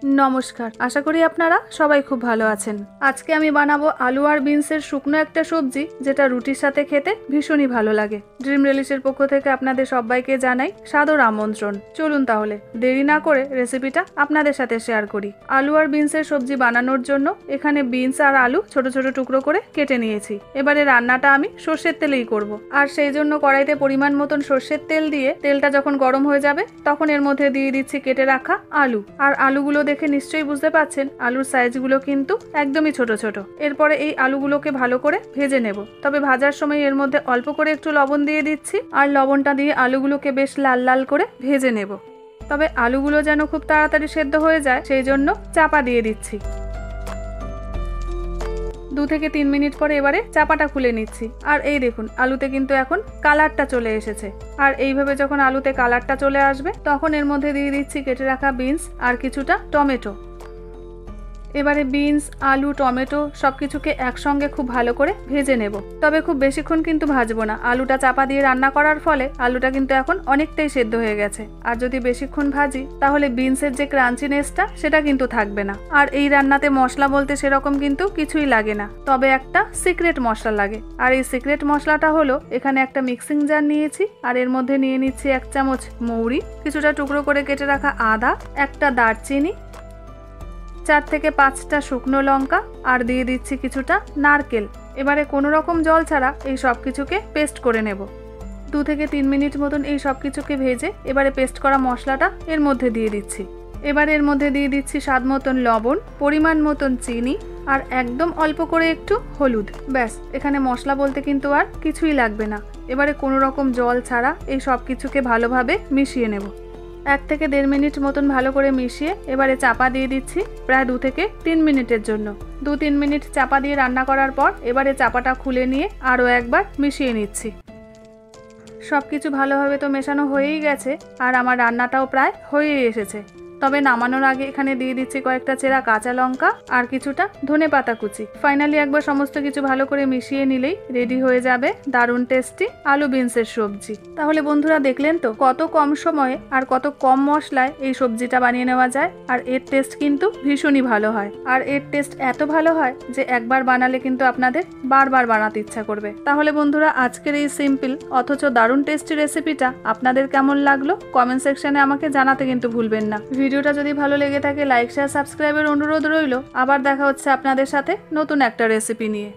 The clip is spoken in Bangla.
নমস্কার, আশা করি আপনারা সবাই খুব ভালো আছেন। আজকে আমি বানাবো আলু আর বিনসের শুকনো একটা সবজি, যেটা রুটির সাথে খেতে ভীষণই ভালো লাগে। ড্রিম রিলিশের পক্ষ থেকে আপনাদের সবাইকে জানাই সাদর আমন্ত্রণ। চলুন তাহলে দেরি না করে রেসিপিটা আপনাদের সাথে শেয়ার করি। আলু আর বিনসের সবজি বানানোর জন্য এখানে বিনস আর আলু ছোট ছোট টুকরো করে কেটে নিয়েছি। এবারে রান্নাটা আমি সর্ষের তেলেই করব, আর সেই জন্য কড়াইতে পরিমাণ মতন সর্ষের তেল দিয়ে তেলটা যখন গরম হয়ে যাবে তখন এর মধ্যে দিয়ে দিচ্ছি কেটে রাখা আলু। আর আলুগুলো দেখে নিশ্চয়ই বুঝতে পাচ্ছেন আলুর সাইজগুলো কিন্তু একদমই ছোট ছোট। এরপরে এই আলুগুলোকে ভালো করে ভেজে নেব, তবে ভাজার সময় এর মধ্যে অল্প করে একটু লবণ দিয়ে দিচ্ছি, আর লবণটা দিয়ে আলুগুলোকে বেশ লাল লাল করে ভেজে নেব। তবে আলুগুলো যেন খুব তাড়াতাড়ি সেদ্ধ হয়ে যায় সেই জন্য চাপা দিয়ে দিচ্ছি। 2 থেকে 3 মিনিট পরে এবারে চাপাটা খুলে নিচ্ছি, আর এই দেখুন আলুতে কিন্তু এখন কালারটা চলে এসেছে। আর এইভাবে যখন আলুতে কালারটা চলে আসবে তখন এর মধ্যে দিয়ে দিচ্ছি কেটে রাখা বিনস আর কিছুটা টমেটো। এবারে বিনস, আলু, টমেটো সবকিছুকে একসঙ্গে খুব ভালো করে ভেজে নেব, তবে খুব বেশিক্ষণ কিন্তু ভাজবো না। আলুটা চাপা দিয়ে রান্না করার ফলে আলুটা কিন্তু এখন অনেকটাই সেদ্ধ হয়ে গেছে, আর যদি বেশিক্ষণ ভাজি তাহলে বিনসের যে ক্রাঞ্চিনেসটা সেটা কিন্তু থাকবে না। আর এই রান্নাতে মশলা বলতে সেরকম কিন্তু কিছুই লাগে না, তবে একটা সিক্রেট মশলা লাগে। আর এই সিক্রেট মশলাটা হলো, এখানে একটা মিক্সিং জার নিয়েছি, আর এর মধ্যে নিয়ে নিচ্ছি 1 চামচ মৌরি, কিছুটা টুকরো করে কেটে রাখা আদা, একটা দারচিনি, 4 থেকে 5টা শুকনো লঙ্কা, আর দিয়ে দিচ্ছি কিছুটা নারকেল। এবারে কোনো রকম জল ছাড়া এই সব কিছুকে পেস্ট করে নেব। 2 থেকে 3 মিনিট মতন এই সব কিছুকে ভেজে এবারে পেস্ট করা মশলাটা এর মধ্যে দিয়ে দিচ্ছি। এবারে এর মধ্যে দিয়ে দিচ্ছি স্বাদ মতন লবণ, পরিমাণ মতন চিনি, আর একদম অল্প করে একটু হলুদ। ব্যাস, এখানে মশলা বলতে কিন্তু আর কিছুই লাগবে না। এবারে কোনো রকম জল ছাড়া এই সব কিছুকে ভালোভাবে মিশিয়ে নেব। 1 থেকে 1.5 মিনিট মতন ভালো করে মিশিয়ে এবারে চাপা দিয়ে দিচ্ছি প্রায় 2 থেকে 3 মিনিটের জন্য। 2-3 মিনিট চাপা দিয়ে রান্না করার পর এবারে চাপাটা খুলে নিয়ে আরও একবার মিশিয়ে নিচ্ছি। সব কিছু ভালোভাবে তো মেশানো হয়েই গেছে, আর আমার রান্নাটাও প্রায় হয়েই এসেছে। তবে নামানোর আগে এখানে দিয়ে দিচ্ছি কয়েকটা চেরা কাঁচা লঙ্কা আর কিছুটা ধনেপাতা কুচি। ফাইনালি একবার সমস্ত কিছু ভালো করে মিশিয়ে নিলেই রেডি হয়ে যাবে দারুণ টেস্টি আলু বিনসের সবজি। তাহলে বন্ধুরা দেখলেন তো কত কম সময়ে আর কত কম মশলায় এই সবজিটা বানিয়ে নেওয়া যায়, আর এর টেস্ট কিন্তু ভীষণই ভালো হয়। আর এর টেস্ট এত ভালো হয় যে একবার বানালে কিন্তু আপনাদের বারবার বানাতে ইচ্ছা করবে। তাহলে বন্ধুরা আজকের এই সিম্পল অথচ দারুণ টেস্টি রেসিপিটা আপনাদের কেমন লাগলো কমেন্ট সেকশনে আমাকে জানাতে কিন্তু ভুলবেন না। ভিডিওটা যদি ভালো লেগে থাকে লাইক, শেয়ার, সাবস্ক্রাইবের অনুরোধ রইল। আবার দেখা হচ্ছে আপনাদের সাথে নতুন একটা রেসিপি নিয়ে।